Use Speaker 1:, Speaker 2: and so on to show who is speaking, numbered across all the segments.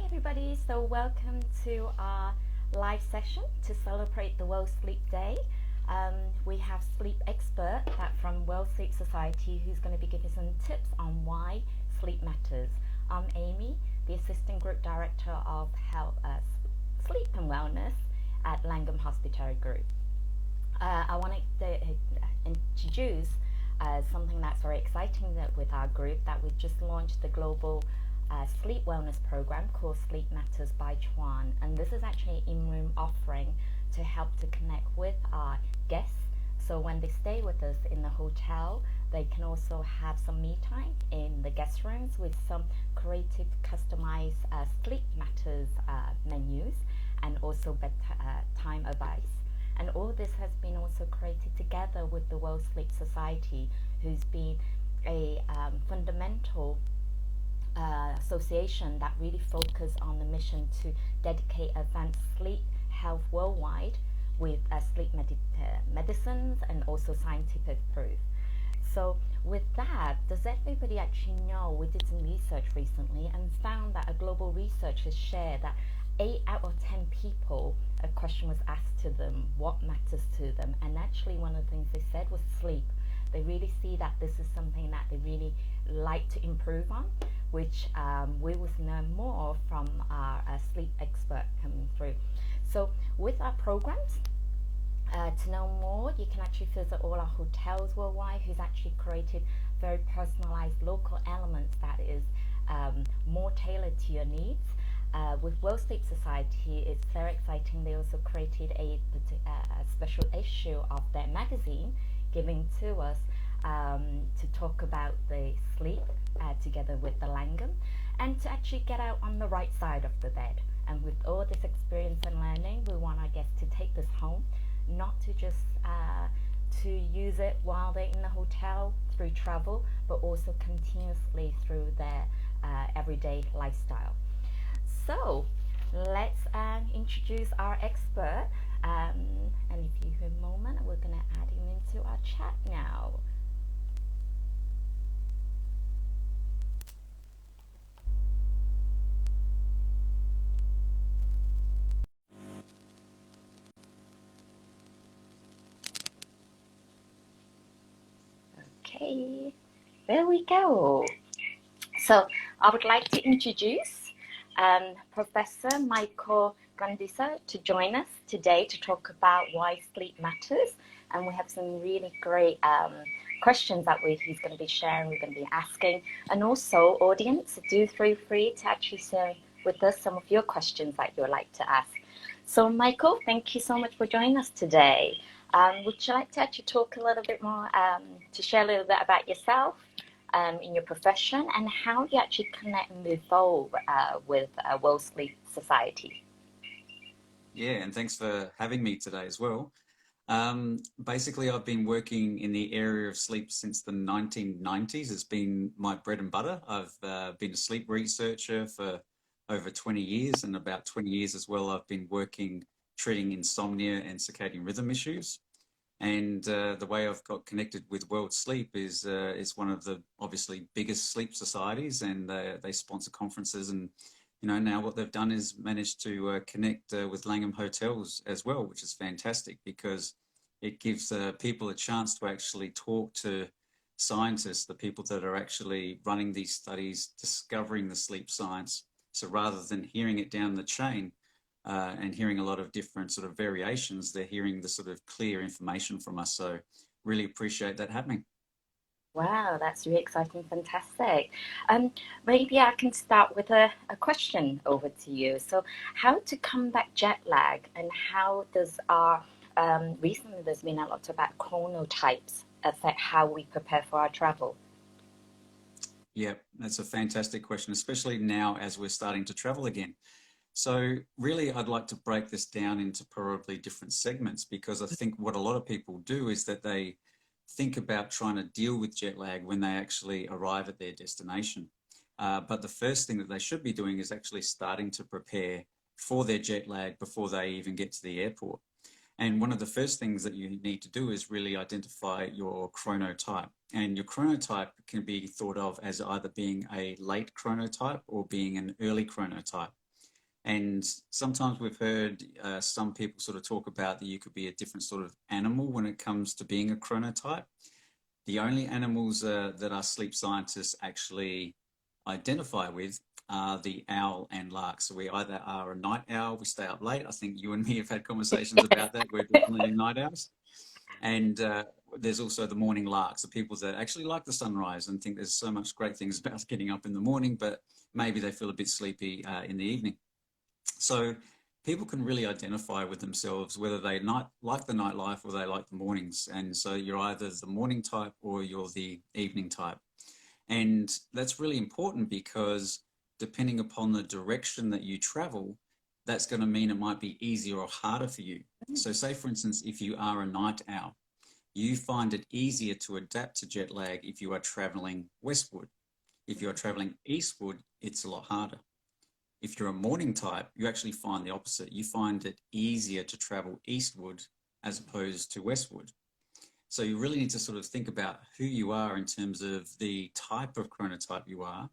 Speaker 1: everybody. So welcome to our live session to celebrate the World Sleep Day. We have sleep expert from World Sleep Society who's going to be giving some tips on why sleep matters. I'm Amy, the Assistant Group Director of Health, Sleep and Wellness at Langham Hospital Group. I want to introduce something that's very exciting with our group, that we've just launched the global sleep wellness program called Sleep Matters by Chuan, and this is actually an in-room offering to help to connect with our guests. So when they stay with us in the hotel, they can also have some me time in the guest rooms with some creative, customized Sleep Matters menus and also bedtime advice. And all this has been also created together with the World Sleep Society, who's been a fundamental association that really focus on the mission to dedicate advanced sleep health worldwide with sleep medicines and also scientific proof. So with that, does everybody actually know, we did some research recently and found that a global research has shared that 8 out of 10 people, a question was asked to them, what matters to them? And actually one of the things they said was sleep. They really see that this is something that they really like to improve on, which we will learn more from our sleep expert coming through. So with our programs, to know more, you can actually visit all our hotels worldwide, who's actually created very personalized local elements that is more tailored to your needs. With World Sleep Society, it's very exciting. They also created a special issue of their magazine, giving to us to talk about the sleep together with the Langham, and to actually get out on the right side of the bed. And with all this experience and learning, we want our guests to take this home, not to just to use it while they're in the hotel through travel, but also continuously through their everyday lifestyle. So let's introduce our expert, and if you give a moment, we're going to add him into our chat now. Okay, there we go. So I would like to introduce Professor Michael Gradisar to join us today to talk about why sleep matters. And we have some really great questions that he's going to be sharing, we're going to be asking. And also, audience, do feel free to actually share with us some of your questions that you would like to ask. So Michael, thank you so much for joining us today. Would you like to actually talk a little bit more, to share a little bit about yourself in your profession and how you actually connect and evolve with World Sleep Society?
Speaker 2: Yeah, and thanks for having me today as well. Basically, I've been working in the area of sleep since the 1990s. It's been my bread and butter. I've been a sleep researcher for over 20 years, and about 20 years as well, I've been working treating insomnia and circadian rhythm issues. And the way I've got connected with World Sleep is one of the obviously biggest sleep societies, and they sponsor conferences. And now what they've done is managed to connect with Langham Hotels as well, which is fantastic because it gives people a chance to actually talk to scientists, the people that are actually running these studies, discovering the sleep science. So rather than hearing it down the chain, and hearing a lot of different sort of variations, they're hearing the sort of clear information from us. So really appreciate that happening.
Speaker 1: Wow, that's really exciting, fantastic. Maybe I can start with a question over to you. So how to combat jet lag, and how does our, recently there's been a lot about chronotypes affect how we prepare for our travel?
Speaker 2: Yeah, that's a fantastic question, especially now as we're starting to travel again. So really, I'd like to break this down into probably different segments, because I think what a lot of people do is that they think about trying to deal with jet lag when they actually arrive at their destination. But the first thing that they should be doing is actually starting to prepare for their jet lag before they even get to the airport. And one of the first things that you need to do is really identify your chronotype. And your chronotype can be thought of as either being a late chronotype or being an early chronotype. And sometimes we've heard some people sort of talk about that you could be a different sort of animal when it comes to being a chronotype. The only animals that our sleep scientists actually identify with are the owl and lark. So we either are a night owl, we stay up late. I think you and me have had conversations about that. We're definitely night owls. And there's also the morning larks, the people that actually like the sunrise and think there's so much great things about getting up in the morning, but maybe they feel a bit sleepy in the evening. So people can really identify with themselves whether they like the nightlife or they like the mornings. And so you're either the morning type or you're the evening type. And that's really important because depending upon the direction that you travel, that's going to mean it might be easier or harder for you. So say, for instance, if you are a night owl, you find it easier to adapt to jet lag if you are traveling westward. If you're traveling eastward, it's a lot harder. If you're a morning type, you actually find the opposite. You find it easier to travel eastward as opposed to westward. So you really need to sort of think about who you are in terms of the type of chronotype you are,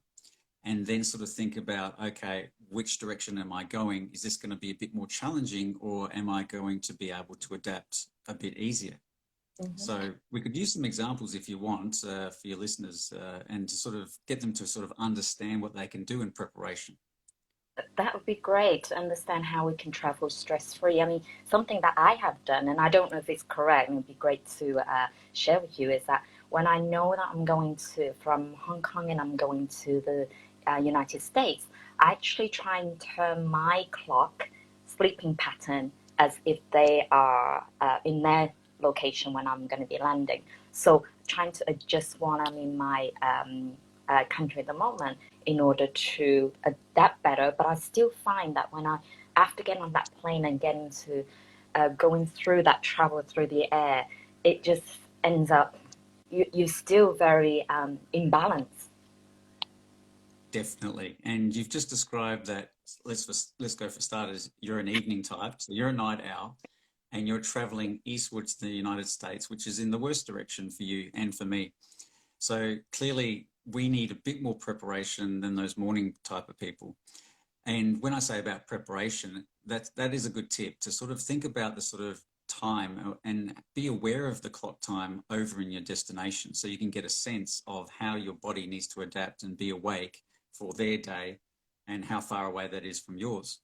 Speaker 2: and then sort of think about, okay, which direction am I going? Is this going to be a bit more challenging, or am I going to be able to adapt a bit easier? So we could use some examples if you want for your listeners and to sort of get them to sort of understand what they can do in preparation.
Speaker 1: That would be great to understand how we can travel stress free. I mean, something that I have done, and I don't know if it's correct, and it'd be great to share with you, is that when I know that I'm going to from Hong Kong and I'm going to the United States, I actually try and turn my clock sleeping pattern as if they are in their location when I'm going to be landing. So trying to adjust when I'm in my country at the moment in order to adapt better. But I still find that when after getting on that plane and getting to going through that travel through the air, it just ends up you're still very imbalanced.
Speaker 2: Definitely. And you've just described that, let's go for starters, you're an evening type, so you're a night owl, and you're traveling eastward to the United States, which is in the worst direction for you and for me. So clearly we need a bit more preparation than those morning type of people. And when I say about preparation, that is a good tip to sort of think about the sort of time and be aware of the clock time over in your destination so you can get a sense of how your body needs to adapt and be awake for their day and how far away that is from yours.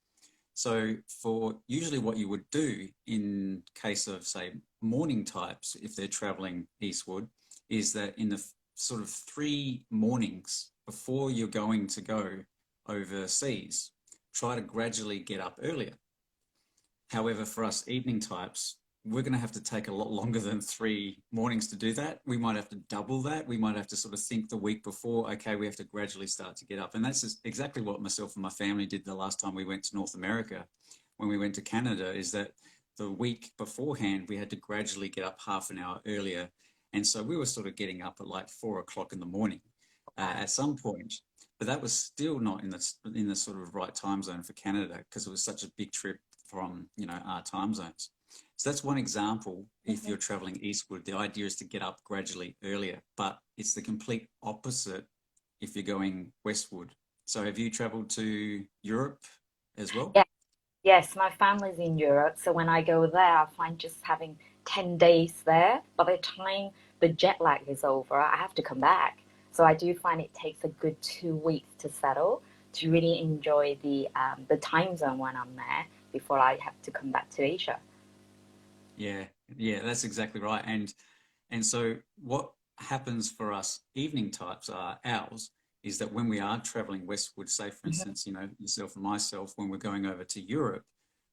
Speaker 2: So for usually what you would do in case of, say, morning types, if they're traveling eastward, is that in the sort of 3 mornings before you're going to go overseas, try to gradually get up earlier. However, for us evening types, we're going to have to take a lot longer than 3 mornings to do that. We might have to double that. We might have to sort of think the week before, okay, we have to gradually start to get up. And that's exactly what myself and my family did the last time we went to North America. When we went to Canada, is that the week beforehand, we had to gradually get up half an hour earlier. And so we were sort of getting up at like 4 o'clock in the morning at some point. But that was still not in the sort of right time zone for Canada because it was such a big trip from, our time zones. So that's one example. If you're traveling eastward, the idea is to get up gradually earlier, but it's the complete opposite if you're going westward. So have you traveled to Europe as well?
Speaker 1: Yeah. Yes, my family's in Europe, so when I go there, I find just having 10 days there, by the time the jet lag is over, I have to come back. So I do find it takes a good 2 weeks to settle, to really enjoy the time zone when I'm there before I have to come back to Asia.
Speaker 2: Yeah, yeah, that's exactly right. And so what happens for us evening types are owls is that when we are traveling westward, say for
Speaker 1: Mhm.
Speaker 2: instance, yourself and myself, when we're going over to Europe,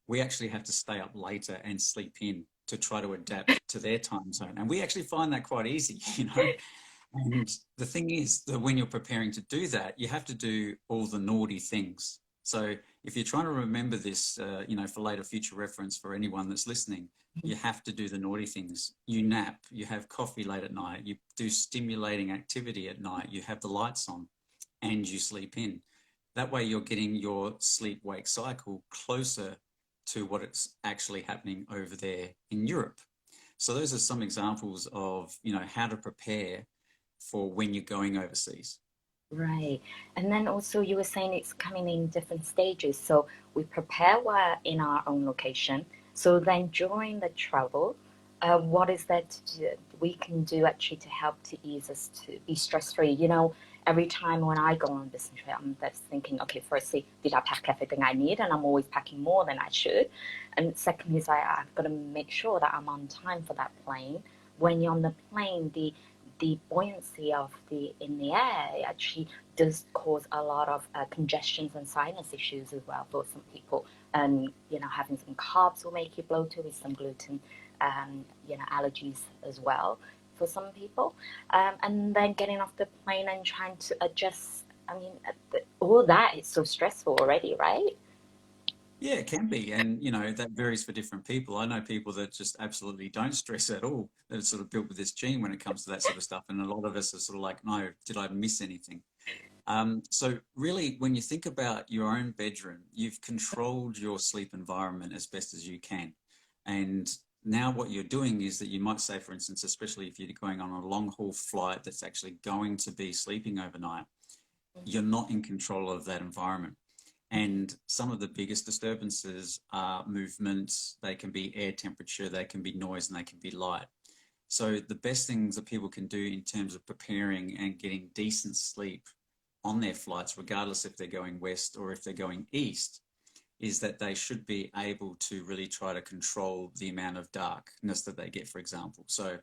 Speaker 2: we actually have to stay up later and sleep in to try to adapt to their time zone. And we actually find that quite easy, And the thing is that when you're preparing to do that, you have to do all the naughty things. So if you're trying to remember this, for later future reference for anyone that's listening, you have to do the naughty things. You nap, you have coffee late at night, you do stimulating activity at night, you have the lights on, and you sleep in. That way you're getting your sleep-wake cycle closer to what it's actually happening over there in Europe. So those are some examples of, how to prepare for when you're going overseas.
Speaker 1: Right. And then also you were saying it's coming in different stages. So we prepare while in our own location. So then during the travel, what is that we can do actually to help to ease us to be stress free? Every time when I go on a business trip, I'm just thinking, okay, firstly, did I pack everything I need? And I'm always packing more than I should. And secondly, is I've got to make sure that I'm on time for that plane. When you're on the plane, the buoyancy of the in the air actually does cause a lot of congestions and sinus issues as well for some people. And having some carbs will make you bloated with some gluten, allergies as well for some people. And then getting off the plane and trying to adjust. I mean, all that is so stressful already, right?
Speaker 2: Yeah, it can be. And, that varies for different people. I know people that just absolutely don't stress at all. They're sort of built with this gene when it comes to that sort of stuff. And a lot of us are sort of like, no, did I miss anything? So really, when you think about your own bedroom, you've controlled your sleep environment as best as you can. And now what you're doing is that you might say, for instance, especially if you're going on a long haul flight that's actually going to be sleeping overnight, you're not in control of that environment. And some of the biggest disturbances are movements, they can be air temperature, they can be noise, and they can be light. So the best things that people can do in terms of preparing and getting decent sleep on their flights, regardless if they're going west or if they're going east, is that they should be able to really try to control the amount of darkness that they get, for example. So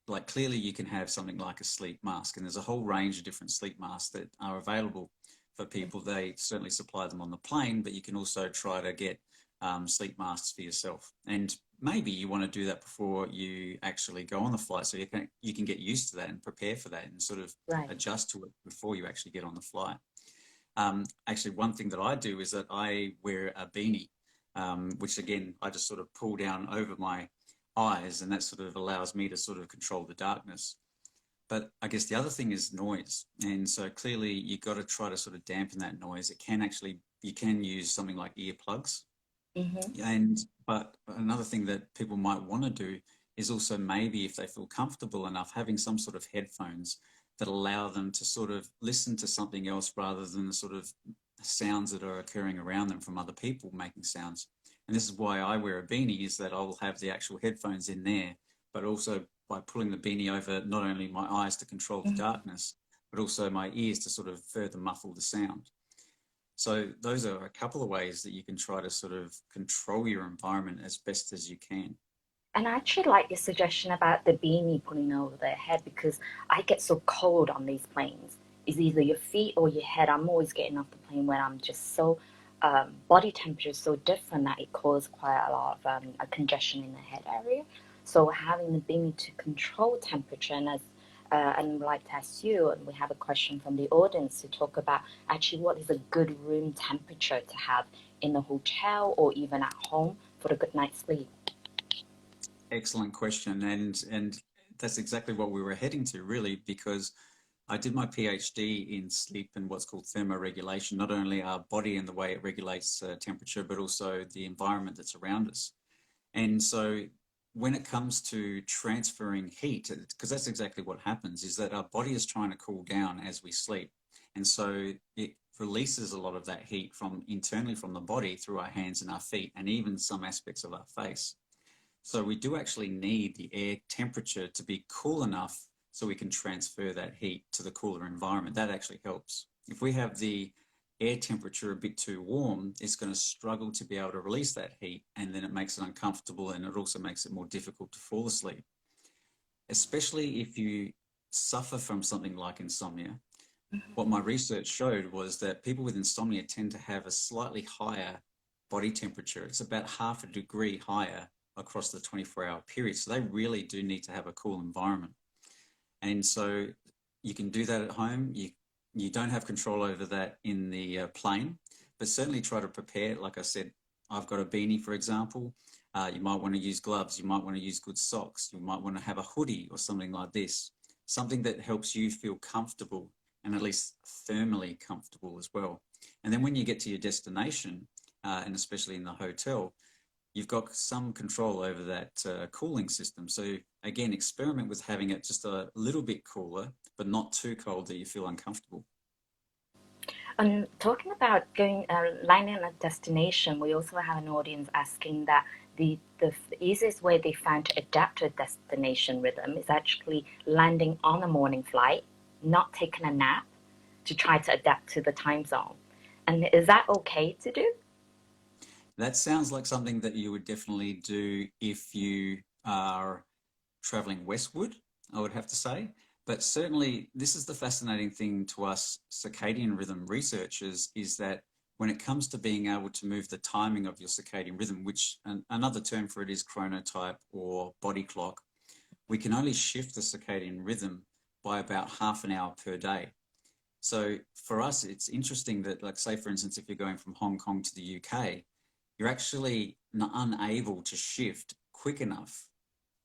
Speaker 2: like clearly you can have something like a sleep mask, and there's a whole range of different sleep masks that are available for people. They certainly supply them on the plane, but you can also try to get sleep masks for yourself. And maybe you want to do that before you actually go on the flight, so you can get used to that and prepare for that and sort of
Speaker 1: Right.
Speaker 2: adjust to it before you actually get on the flight. Actually, one thing that I do is that I wear a beanie, which again, I just sort of pull down over my eyes, and that sort of allows me to sort of control the darkness. But I guess the other thing is noise. And so clearly you've got to try to sort of dampen that noise. You can use something like earplugs.
Speaker 1: Mm-hmm.
Speaker 2: But another thing that people might want to do is also maybe if they feel comfortable enough, having some sort of headphones that allow them to sort of listen to something else rather than the sort of sounds that are occurring around them from other people making sounds. And this is why I wear a beanie, is that I'll have the actual headphones in there, but also by pulling the beanie over not only my eyes to control the
Speaker 1: Mm-hmm.
Speaker 2: darkness, but also my ears to sort of further muffle the sound. So those are a couple of ways that you can try to sort of control your environment as best as you can.
Speaker 1: And I actually like your suggestion about the beanie pulling over their head because I get so cold on these planes. It's either your feet or your head. I'm always getting off the plane when I'm just so body temperature is so different that it causes quite a lot of a congestion in the head area. So having the beanie to control temperature and I'd like to ask you, and we have a question from the audience to talk about actually what is a good room temperature to have in the hotel or even at home for a good night's sleep.
Speaker 2: Excellent question. And that's exactly what we were heading to, really, because I did my PhD in sleep and what's called thermoregulation, not only our body and the way it regulates temperature, but also the environment that's around us. And so when it comes to transferring heat, because that's exactly what happens, is that our body is trying to cool down as we sleep. And so it releases a lot of that heat from internally from the body through our hands and our feet, and even some aspects of our face. So we do actually need the air temperature to be cool enough so we can transfer that heat to the cooler environment. That actually helps. If we have the air temperature a bit too warm, it's going to struggle to be able to release that heat, and then it makes it uncomfortable, and it also makes it more difficult to fall asleep, especially if you suffer from something like insomnia. What my research showed was that people with insomnia tend to have a slightly higher body temperature. It's about half a degree higher across the 24-hour period. So they really do need to have a cool environment. And so you can do that at home. You don't have control over that in the plane, but certainly try to prepare. Like I said, I've got a beanie, for example. You might want to use gloves. You might want to use good socks. You might want to have a hoodie or something like this, something that helps you feel comfortable and at least thermally comfortable as well. And then when you get to your destination, and especially in the hotel, you've got some control over that cooling system. So again, experiment with having it just a little bit cooler, but not too cold that you feel uncomfortable.
Speaker 1: Talking about going landing on a destination, we also have an audience asking that the easiest way they find to adapt to a destination rhythm is actually landing on a morning flight, not taking a nap, to try to adapt to the time zone. And is that okay to do?
Speaker 2: That sounds like something that you would definitely do if you are traveling westward, I would have to say. But certainly, this is the fascinating thing to us circadian rhythm researchers is that when it comes to being able to move the timing of your circadian rhythm, which another term for it is chronotype or body clock, we can only shift the circadian rhythm by about half an hour per day. So for us, it's interesting that, like, say, for instance, if you're going from Hong Kong to the UK, you're actually unable to shift quick enough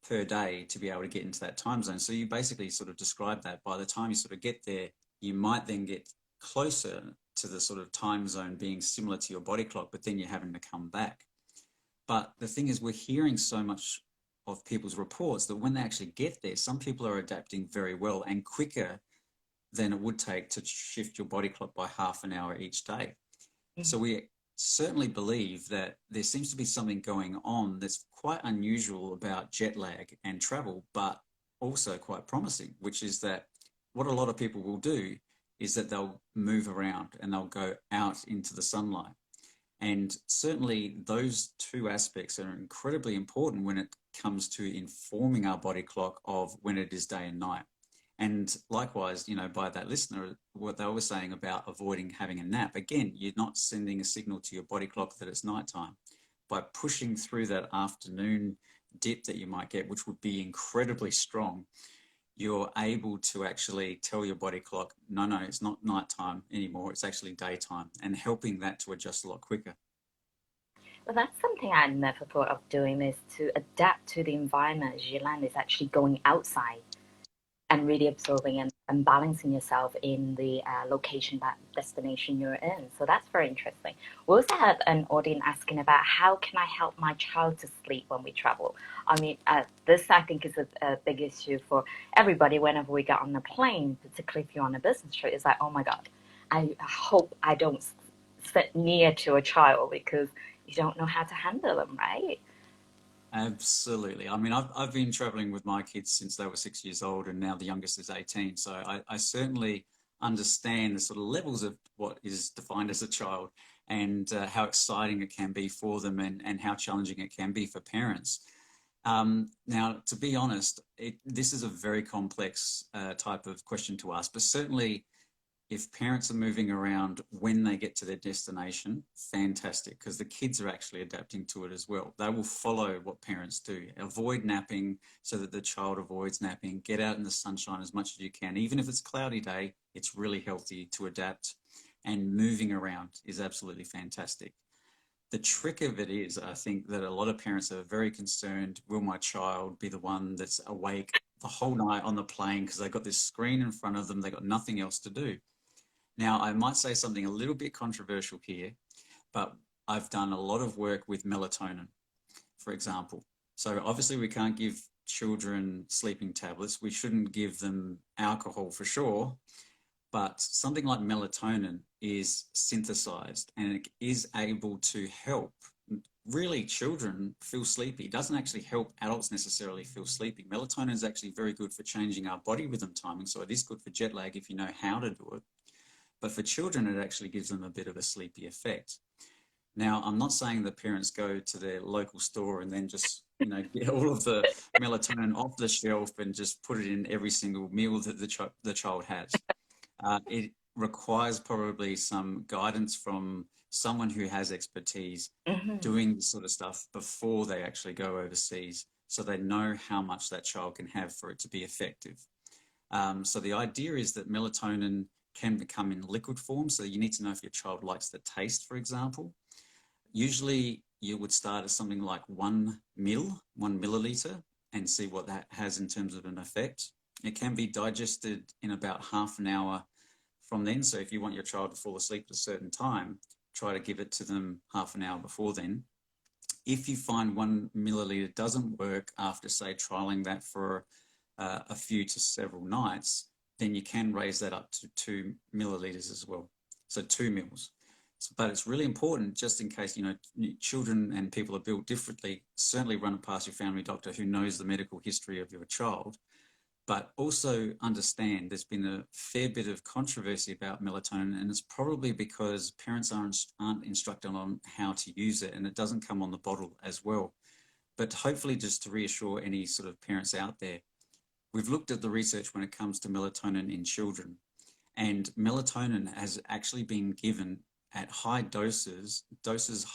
Speaker 2: per day to be able to get into that time zone. So you basically sort of describe that by the time you sort of get there, you might then get closer to the sort of time zone being similar to your body clock, but then you're having to come back. But the thing is, we're hearing so much of people's reports that when they actually get there, some people are adapting very well and quicker than it would take to shift your body clock by half an hour each day. So we certainly believe that there seems to be something going on that's quite unusual about jet lag and travel, but also quite promising, which is that what a lot of people will do is that they'll move around and they'll go out into the sunlight. And certainly those two aspects are incredibly important when it comes to informing our body clock of when it is day and night. And likewise, by that listener, what they were saying about avoiding having a nap, again, you're not sending a signal to your body clock that it's nighttime. By pushing through that afternoon dip that you might get, which would be incredibly strong, you're able to actually tell your body clock, no, it's not nighttime anymore, it's actually daytime, and helping that to adjust a lot quicker.
Speaker 1: Well, that's something I never thought of doing, is to adapt to the environment as you land, is actually going outside and really absorbing and balancing yourself in the location, that destination you're in. So that's very interesting. We also had an audience asking about how can I help my child to sleep when we travel. I mean, this I think is a big issue for everybody whenever we get on the plane, particularly if you're on a business trip. It's like, oh my God, I hope I don't sit near to a child because you don't know how to handle them, right?
Speaker 2: Absolutely. I mean, I've been traveling with my kids since they were 6 years old, and now the youngest is 18. So I certainly understand the sort of levels of what is defined as a child and how exciting it can be for them and how challenging it can be for parents. Now, to be honest, this is a very complex type of question to ask, but certainly if parents are moving around when they get to their destination, fantastic, because the kids are actually adapting to it as well. They will follow what parents do. Avoid napping so that the child avoids napping. Get out in the sunshine as much as you can. Even if it's a cloudy day, it's really healthy to adapt. And moving around is absolutely fantastic. The trick of it is, I think, that a lot of parents are very concerned, will my child be the one that's awake the whole night on the plane because they've got this screen in front of them, they've got nothing else to do. Now, I might say something a little bit controversial here, but I've done a lot of work with melatonin, for example. So obviously we can't give children sleeping tablets. We shouldn't give them alcohol for sure, but something like melatonin is synthesized and it is able to help really children feel sleepy. It doesn't actually help adults necessarily feel sleepy. Melatonin is actually very good for changing our body rhythm timing. So it is good for jet lag if you know how to do it. But for children, it actually gives them a bit of a sleepy effect. Now, I'm not saying that parents go to their local store and then just, get all of the melatonin off the shelf and just put it in every single meal that the child has. It requires probably some guidance from someone who has expertise
Speaker 1: Mm-hmm.
Speaker 2: doing this sort of stuff before they actually go overseas so they know how much that child can have for it to be effective. So the idea is that melatonin can become in liquid form. So you need to know if your child likes the taste, for example. Usually you would start at something like 1 milliliter, and see what that has in terms of an effect. It can be digested in about half an hour from then. So if you want your child to fall asleep at a certain time, try to give it to them half an hour before then. If you find 1 milliliter doesn't work after, say, trialing that for a few to several nights, then you can raise that up to 2 milliliters as well. so 2 meals. So, but it's really important, just in case, children and people are built differently, certainly run it past your family doctor who knows the medical history of your child. But also understand there's been a fair bit of controversy about melatonin, and it's probably because parents aren't instructed on how to use it, and it doesn't come on the bottle as well. But hopefully, just to reassure any sort of parents out there, we've looked at the research when it comes to melatonin in children, and melatonin has actually been given at high doses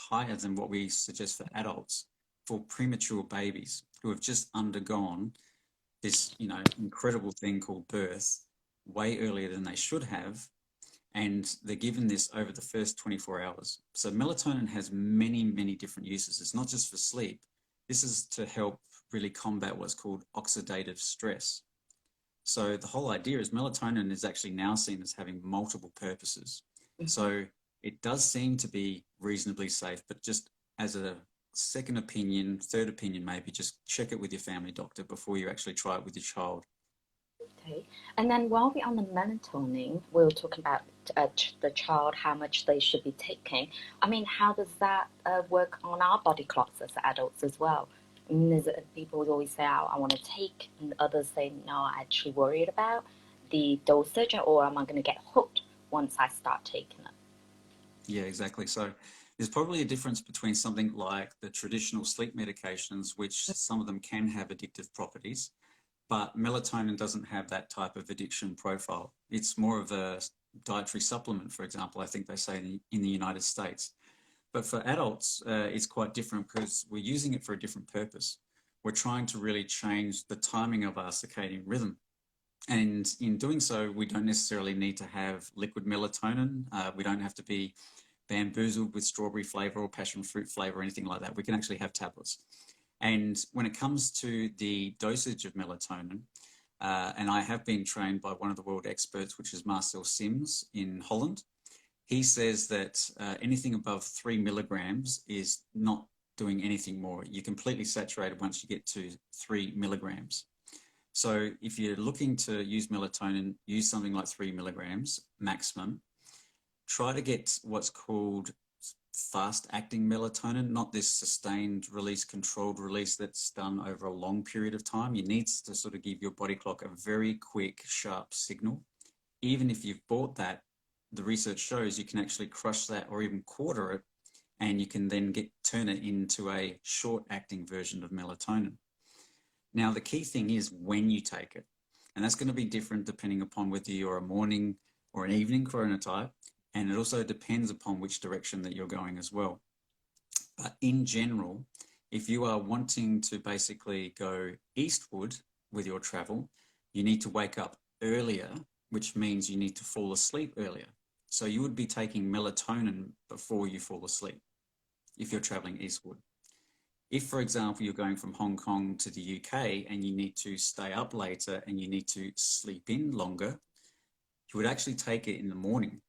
Speaker 2: higher than what we suggest for adults, for premature babies who have just undergone this, incredible thing called birth way earlier than they should have. And they're given this over the first 24 hours. So melatonin has many, many different uses. It's not just for sleep. This is to help really combat what's called oxidative stress. So the whole idea is melatonin is actually now seen as having multiple purposes. So it does seem to be reasonably safe, but just as a second opinion, third opinion, maybe just check it with your family doctor before you actually try it with your child.
Speaker 1: Okay. And then while we're on the melatonin, we were talking about the child, how much they should be taking. I mean, how does that work on our body clocks as adults as well? I mean, people would always say, oh, I want to take, and others say, no, I'm actually worried about the dosage, or am I going to get hooked once I start taking it?
Speaker 2: Yeah, exactly. So there's probably a difference between something like the traditional sleep medications, which some of them can have addictive properties, but melatonin doesn't have that type of addiction profile. It's more of a dietary supplement, for example, I think they say in the United States. But for adults, it's quite different because we're using it for a different purpose. We're trying to really change the timing of our circadian rhythm. And in doing so, we don't necessarily need to have liquid melatonin. We don't have to be bamboozled with strawberry flavor or passion fruit flavor or anything like that. We can actually have tablets. And when it comes to the dosage of melatonin, and I have been trained by one of the world experts, which is Marcel Sims in Holland, he says that anything above 3 milligrams is not doing anything more. You're completely saturated once you get to 3 milligrams. So if you're looking to use melatonin, use something like 3 milligrams maximum. Try to get what's called fast-acting melatonin, not this sustained release, controlled release that's done over a long period of time. You need to sort of give your body clock a very quick, sharp signal. Even if you've bought that, the research shows you can actually crush that or even quarter it, and you can then turn it into a short-acting version of melatonin. Now, the key thing is when you take it, and that's going to be different depending upon whether you're a morning or an evening chronotype, and it also depends upon which direction that you're going as well. But in general, if you are wanting to basically go eastward with your travel, you need to wake up earlier, which means you need to fall asleep earlier. So you would be taking melatonin before you fall asleep if you're traveling eastward. If, for example, you're going from Hong Kong to the UK and you need to stay up later and you need to sleep in longer, you would actually take it in the morning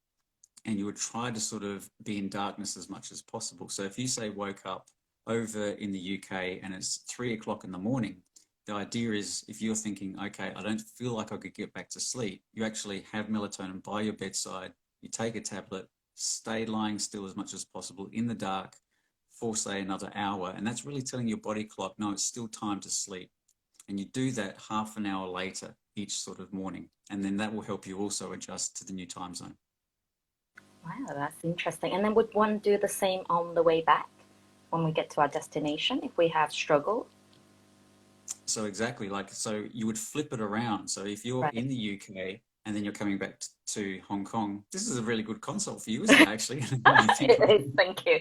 Speaker 2: and you would try to sort of be in darkness as much as possible. So if you say woke up over in the UK and it's 3 o'clock in the morning, the idea is if you're thinking, okay, I don't feel like I could get back to sleep, you actually have melatonin by your bedside, you take a tablet, stay lying still as much as possible in the dark for, say, another hour. And that's really telling your body clock, no, it's still time to sleep. And you do that half an hour later each sort of morning. And then that will help you also adjust to the new time zone.
Speaker 1: Wow, that's interesting. And then would one do the same on the way back when we get to our destination if we have struggled?
Speaker 2: So exactly, so you would flip it around. So if you're in the UK and then you're coming back to Hong Kong, this is a really good consult for you, isn't it, actually?
Speaker 1: It is, thank you.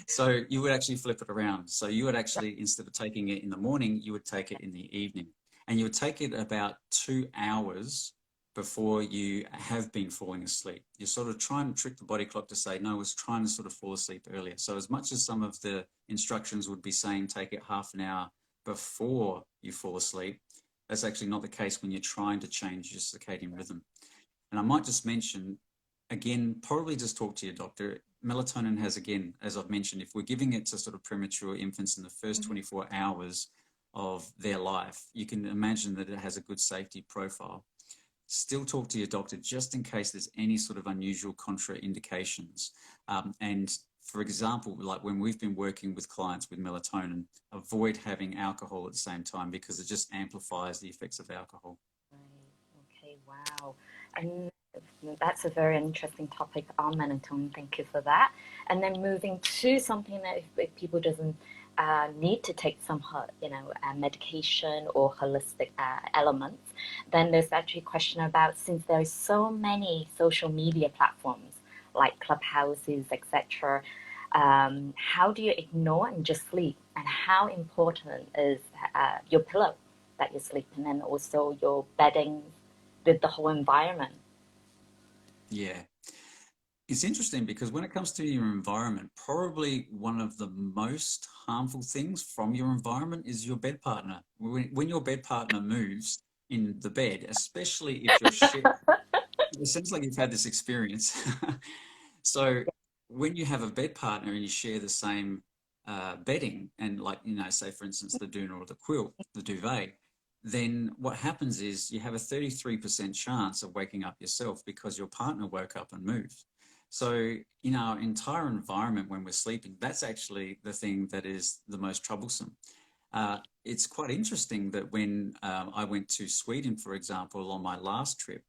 Speaker 2: So you would actually flip it around. So you would actually, instead of taking it in the morning, you would take it in the evening. And you would take it about 2 hours before you have been falling asleep. You're sort of trying to trick the body clock to say, no, I was trying to sort of fall asleep earlier. So as much as some of the instructions would be saying take it half an hour before you fall asleep, that's actually not the case when you're trying to change your circadian rhythm. And I might just mention, again, probably just talk to your doctor. Melatonin has, again, as I've mentioned, if we're giving it to sort of premature infants in the first 24 hours of their life, you can imagine that it has a good safety profile. still talk to your doctor just in case there's any sort of unusual contraindications. And for example, like when we've been working with clients with melatonin, avoid having alcohol at the same time because it just amplifies the effects of alcohol.
Speaker 1: Right. Okay. Wow. And that's a very interesting topic on melatonin. Thank you for that. And then moving to something that if people doesn't need to take some, medication or holistic elements, then there's actually a question about since there is so many social media platforms like clubhouses, etc. How do you ignore and just sleep? And how important is your pillow that you sleep in, and also your bedding with the whole environment?
Speaker 2: Yeah. It's interesting because when it comes to your environment, probably one of the most harmful things from your environment is your bed partner. When your bed partner moves in the bed, especially if you're it sounds like you've had this experience. So when you have a bed partner and you share the same bedding and like, say for instance, the doona or the quilt, the duvet, then what happens is you have a 33% chance of waking up yourself because your partner woke up and moved. So in our entire environment when we're sleeping, that's actually the thing that is the most troublesome. It's quite interesting that when I went to Sweden, for example, on my last trip,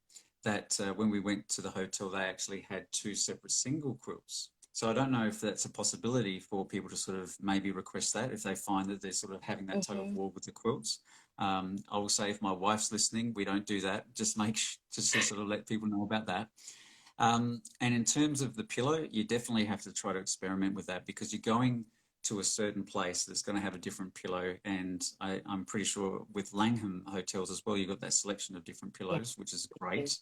Speaker 2: that when we went to the hotel, they actually had two separate single quilts. So I don't know if that's a possibility for people to sort of maybe request that if they find that they're sort of having that tug of
Speaker 1: Mm-hmm.
Speaker 2: war with the quilts. I will say if my wife's listening, we don't do that. Just to sort of let people know about that. And in terms of the pillow, you definitely have to try to experiment with that because you're going to a certain place that's going to have a different pillow. And I'm pretty sure with Langham hotels as well, you've got that selection of different
Speaker 1: Yeah.
Speaker 2: pillows, which is great.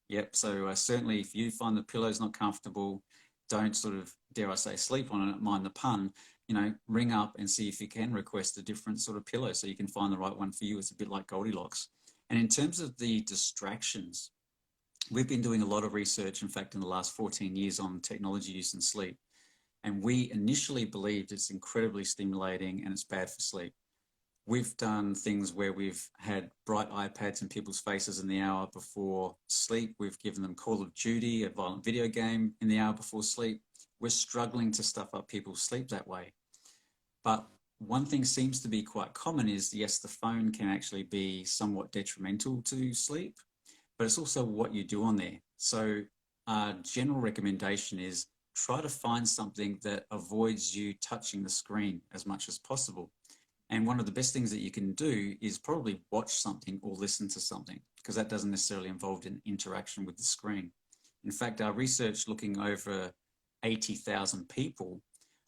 Speaker 2: Yep. So certainly, if you find the pillow's not comfortable, don't sort of, dare I say, sleep on it, mind the pun, ring up and see if you can request a different sort of pillow so you can find the right one for you. It's a bit like Goldilocks. And in terms of the distractions, we've been doing a lot of research, in fact, in the last 14 years on technology use and sleep. And we initially believed it's incredibly stimulating and it's bad for sleep. We've done things where we've had bright iPads in people's faces in the hour before sleep. We've given them Call of Duty, a violent video game, in the hour before sleep. We're struggling to stuff up people's sleep that way. But one thing seems to be quite common is, yes, the phone can actually be somewhat detrimental to sleep, but it's also what you do on there. So our general recommendation is try to find something that avoids you touching the screen as much as possible. And one of the best things that you can do is probably watch something or listen to something, because that doesn't necessarily involve an interaction with the screen. In fact, our research looking over 80,000 people,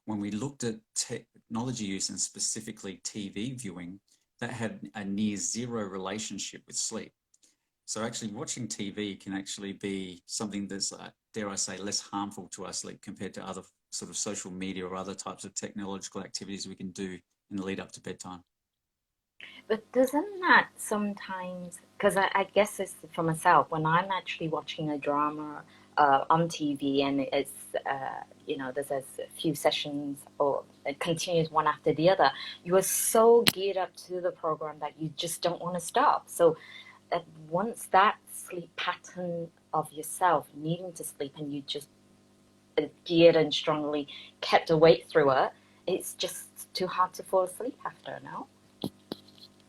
Speaker 2: when we looked at technology use and specifically TV viewing, that had a near zero relationship with sleep. So actually watching TV can actually be something that's, dare I say, less harmful to our sleep compared to other sort of social media or other types of technological activities we can do in the lead up to bedtime.
Speaker 1: But doesn't that sometimes, because I guess it's for myself, when I'm actually watching a drama on TV and it's, there's a few sessions or it continues one after the other, you are so geared up to the program that you just don't want to stop. So once that sleep pattern of yourself needing to sleep and you just geared and strongly kept awake through it, it's just too hard to fall asleep after, no?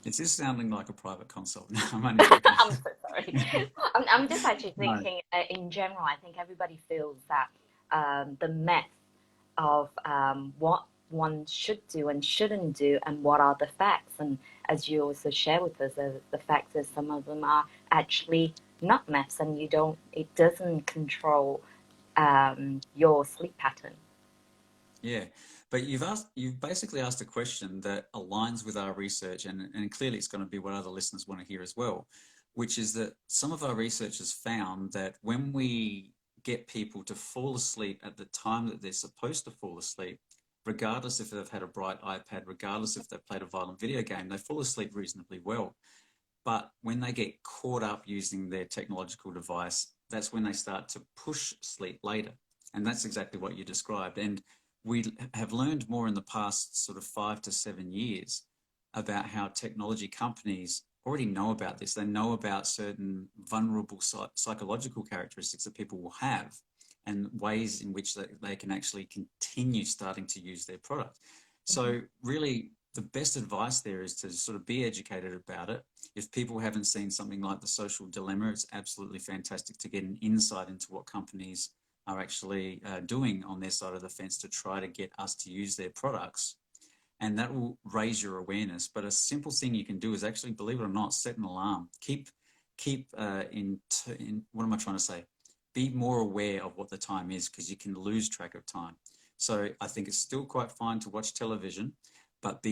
Speaker 2: Is this sounding like a private consult? No, I'm only joking.
Speaker 1: I'm so sorry. I'm just actually
Speaker 2: No.
Speaker 1: thinking, in general, I think everybody feels that the myth of what one should do and shouldn't do and what are the facts. And as you also share with us, the facts is some of them are actually not myths and it doesn't control your sleep pattern.
Speaker 2: Yeah, but you've basically asked a question that aligns with our research, and clearly it's going to be what other listeners want to hear as well, which is that some of our research has found that when we get people to fall asleep at the time that they're supposed to fall asleep, regardless if they've had a bright iPad, regardless if they've played a violent video game, they fall asleep reasonably well. But when they get caught up using their technological device, that's when they start to push sleep later. And that's exactly what you described. And we have learned more in the past sort of 5 to 7 years about how technology companies already know about this. They know about certain vulnerable psychological characteristics that people will have and ways in which they can actually continue starting to use their product. So really, the best advice there is to sort of be educated about it. If people haven't seen something like The Social Dilemma, it's absolutely fantastic to get an insight into what companies are actually doing on their side of the fence to try to get us to use their products. And that will raise your awareness. But a simple thing you can do is actually, believe it or not, set an alarm. Keep what am I trying to say? Be more aware of what the time is, because you can lose track of time. So I think it's still quite fine to watch television, but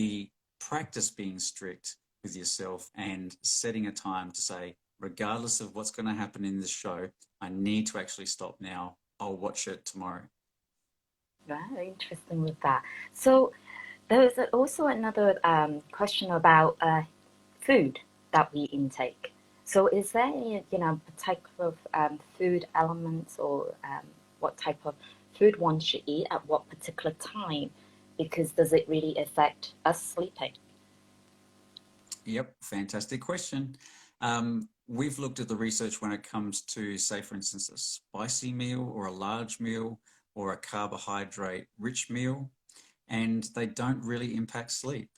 Speaker 2: practice being strict with yourself and setting a time to say, regardless of what's going to happen in this show, I need to actually stop now. I'll watch it tomorrow.
Speaker 1: Very interesting with that. So there's also another question about food that we intake. So is there any, particular food elements or what type of food one should eat at what particular time? Because does it really affect us sleeping?
Speaker 2: Yep, fantastic question. We've looked at the research when it comes to, say, for instance, a spicy meal or a large meal or a carbohydrate-rich meal, and they don't really impact sleep.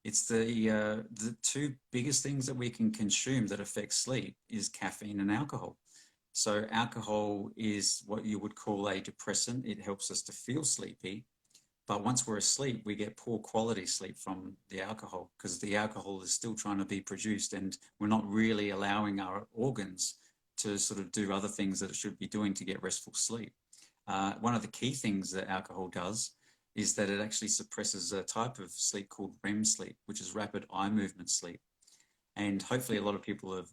Speaker 2: It's the two biggest things that we can consume that affect sleep is caffeine and alcohol. So alcohol is what you would call a depressant. It helps us to feel sleepy. But once we're asleep, we get poor quality sleep from the alcohol, because the alcohol is still trying to be produced and we're not really allowing our organs to sort of do other things that it should be doing to get restful sleep. One of the key things that alcohol does is that it actually suppresses a type of sleep called REM sleep, which is rapid eye movement sleep. And hopefully a lot of people have,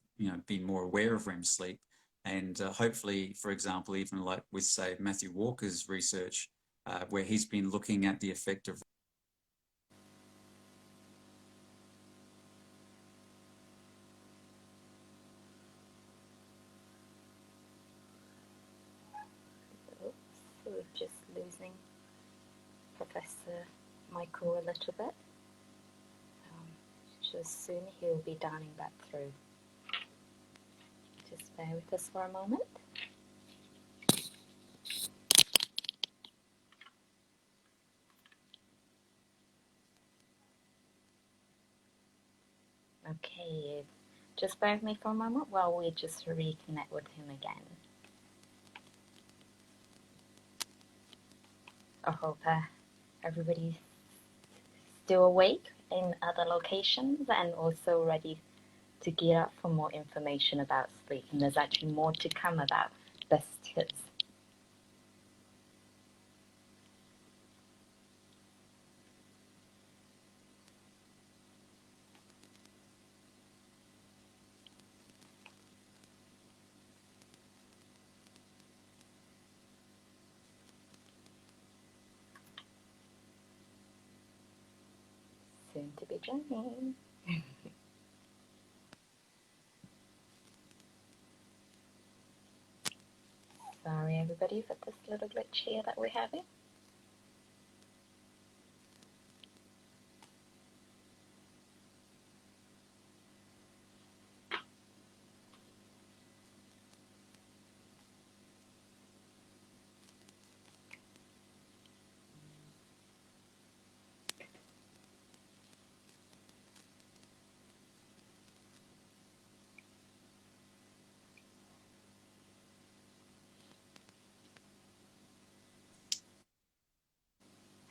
Speaker 2: been more aware of REM sleep. And hopefully, for example, even like with, say, Matthew Walker's research, where he's been looking at the effect of
Speaker 1: So we're just losing Professor Michael a little bit. Just soon he'll be dialing back through. Just bear with us for a moment. Okay, just bear with me for a moment while we just reconnect with him again. I hope everybody's still awake in other locations and also ready to gear up for more information about sleep. And there's actually more to come about best tips. Soon to be joining. Sorry everybody for this little glitch here that we're having.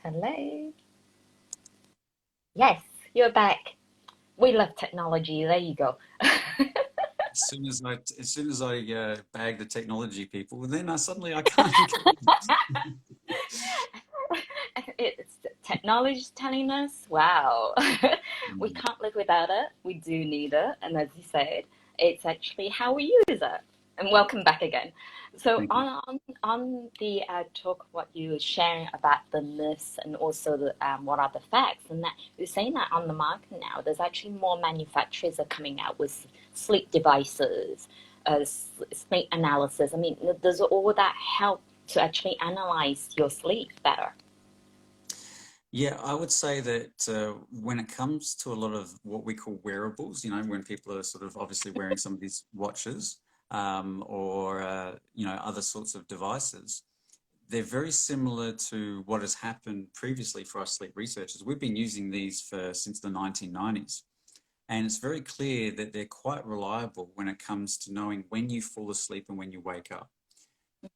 Speaker 1: Hello. Yes, you're back. We love technology. There you go.
Speaker 2: as soon as I bag the technology people, then I can't.
Speaker 1: It's technology's telling us, wow, we can't live without it. We do need it. And as you said, it's actually how we use it. And welcome back again. So on the talk, what you were sharing about the myths and also the what are the facts, and that you're saying that on the market now, there's actually more manufacturers are coming out with sleep devices, sleep analysis. I mean, does all that help to actually analyze your sleep better?
Speaker 2: Yeah, I would say that when it comes to a lot of what we call wearables, when people are sort of obviously wearing some of these watches or other sorts of devices, they're very similar to what has happened previously for us sleep researchers. We've been using these since the 1990s, and it's very clear that they're quite reliable when it comes to knowing when you fall asleep and when you wake up.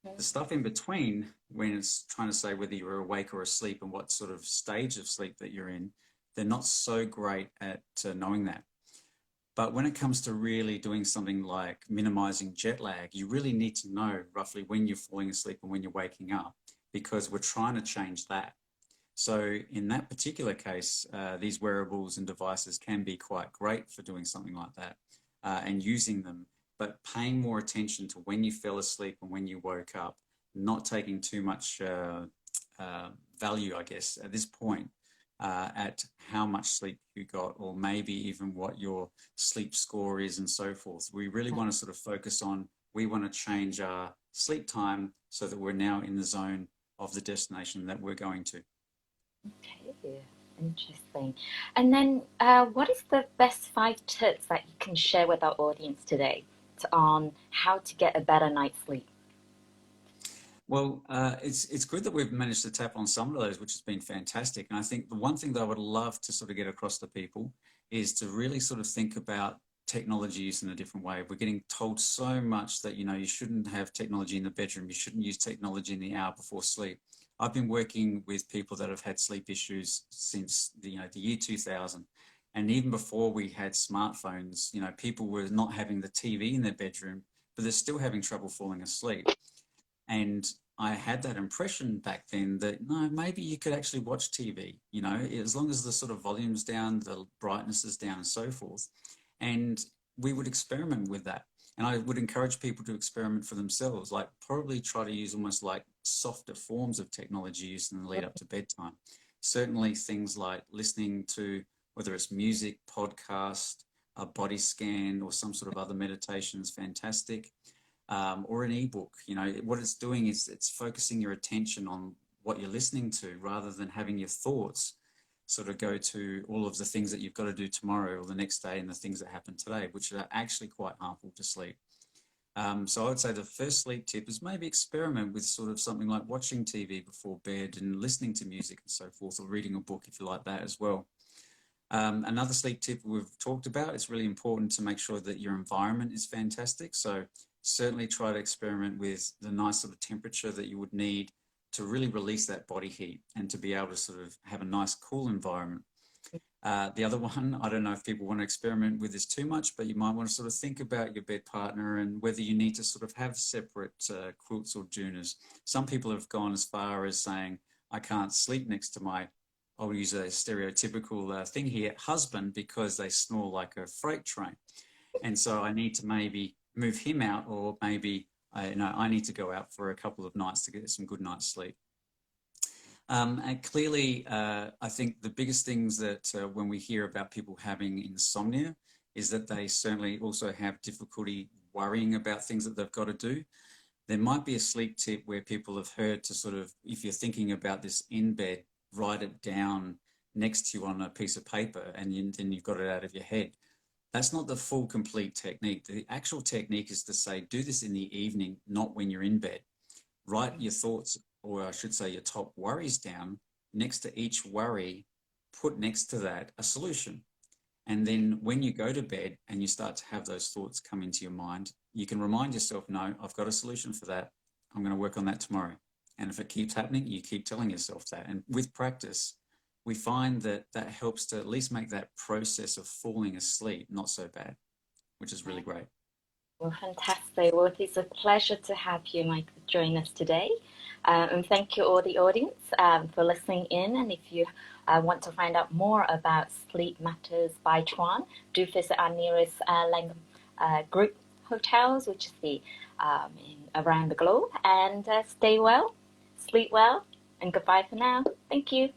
Speaker 2: The
Speaker 1: Hmm.
Speaker 2: stuff in between, when it's trying to say whether you're awake or asleep and what sort of stage of sleep that you're in, they're not so great at knowing that. But when it comes to really doing something like minimizing jet lag, you really need to know roughly when you're falling asleep and when you're waking up, because we're trying to change that. So in that particular case, these wearables and devices can be quite great for doing something like that and using them, but paying more attention to when you fell asleep and when you woke up, not taking too much value, I guess, at this point at how much sleep you got, or maybe even what your sleep score is and so forth. We really want to sort of focus on, we want to change our sleep time so that we're now in the zone of the destination that we're going to.
Speaker 1: Okay, interesting. And then, what is the best 5 tips that you can share with our audience today on how to get a better night's sleep?
Speaker 2: Well, it's good that we've managed to tap on some of those, which has been fantastic. And I think the one thing that I would love to sort of get across to people is to really sort of think about technology use in a different way. We're getting told so much that, you shouldn't have technology in the bedroom, you shouldn't use technology in the hour before sleep. I've been working with people that have had sleep issues since the year 2000. And even before we had smartphones, people were not having the TV in their bedroom, but they're still having trouble falling asleep. And I had that impression back then that no, maybe you could actually watch TV, as long as the sort of volume's down, the brightness is down, and so forth. And we would experiment with that. And I would encourage people to experiment for themselves, like probably try to use almost like softer forms of technology use in the lead up to bedtime. Certainly things like listening to whether it's music, podcast, a body scan, or some sort of other meditation is fantastic, or an ebook. What it's doing is it's focusing your attention on what you're listening to rather than having your thoughts sort of go to all of the things that you've got to do tomorrow or the next day and the things that happen today, which are actually quite harmful to sleep. So I would say the first sleep tip is maybe experiment with sort of something like watching TV before bed and listening to music and so forth, or reading a book if you like that as well. Another sleep tip we've talked about, it's really important to make sure that your environment is fantastic. So certainly try to experiment with the nice sort of temperature that you would need to really release that body heat and to be able to sort of have a nice cool environment. The other one, I don't know if people want to experiment with this too much, but you might want to sort of think about your bed partner and whether you need to sort of have separate quilts or juners. Some people have gone as far as saying, I can't sleep next to my, I'll use a stereotypical thing here, husband, because they snore like a freight train. And so I need to maybe move him out, or maybe I need to go out for a couple of nights to get some good night's sleep. And clearly, I think the biggest things that when we hear about people having insomnia is that they certainly also have difficulty worrying about things that they've got to do. There might be a sleep tip where people have heard to sort of, if you're thinking about this in bed, write it down next to you on a piece of paper, and then you've got it out of your head. That's not the full complete technique. The actual technique is to say, do this in the evening, not when you're in bed. Write your thoughts, or I should say your top worries down. Next to each worry, put next to that a solution. And then when you go to bed and you start to have those thoughts come into your mind, you can remind yourself, no, I've got a solution for that. I'm going to work on that tomorrow. And if it keeps happening, you keep telling yourself that. And with practice, we find that that helps to at least make that process of falling asleep not so bad, which is really great.
Speaker 1: Well, fantastic. Well, it's a pleasure to have you, Mike, join us today. And thank you, all the audience, for listening in. And if you want to find out more about Sleep Matters by Chuan, do visit our nearest Langham group hotels, which is around the globe. And stay well, sleep well, and goodbye for now. Thank you.